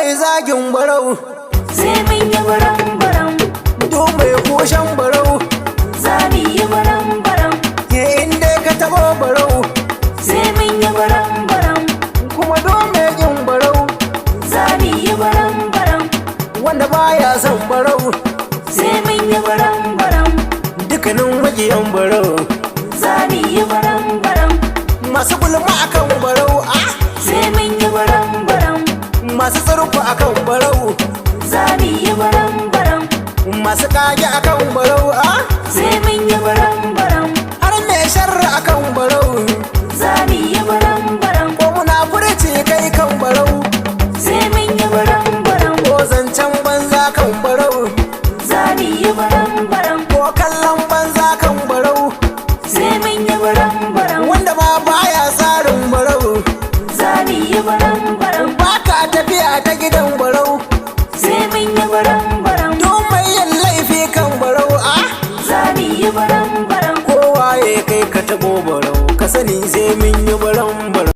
mai zagin barau sai mun yi baram-baram. do mai kushen barau Za mu yi baram-baram. ke inda ka taɓa barau Sai mun yi baram-baram. kuma do mai yin barau Za mu yi baram-baram. wanda baya son barau Sai mun yi baram-baram. dukkanin magiyan barau Za mu yi baram-baram. masu gulma akan barau Sai mun yi baram-baram. masu tsarku akan barau Za mu yi baram-baram. masu kage akan barau Sai mun yi baram-baram. har mai sharri akan barau Za mu yi baram-baram. ko muna furci kai kan barau Sai mun yi baram-baram. ko zancen banza kan barau Za mu yi baram-baram. ko kallon banza kan barau Sai mun yi baram-baram. wanda ma baya tsarin barau Za mu yi baram-baram. baka tafiya ta gidan barau Sai mun yi baram-baram. don mai yin laifi kan barau Za mu yi baram-baram. kowa ya kai ka taɓo barau ka sani sai mun yi barau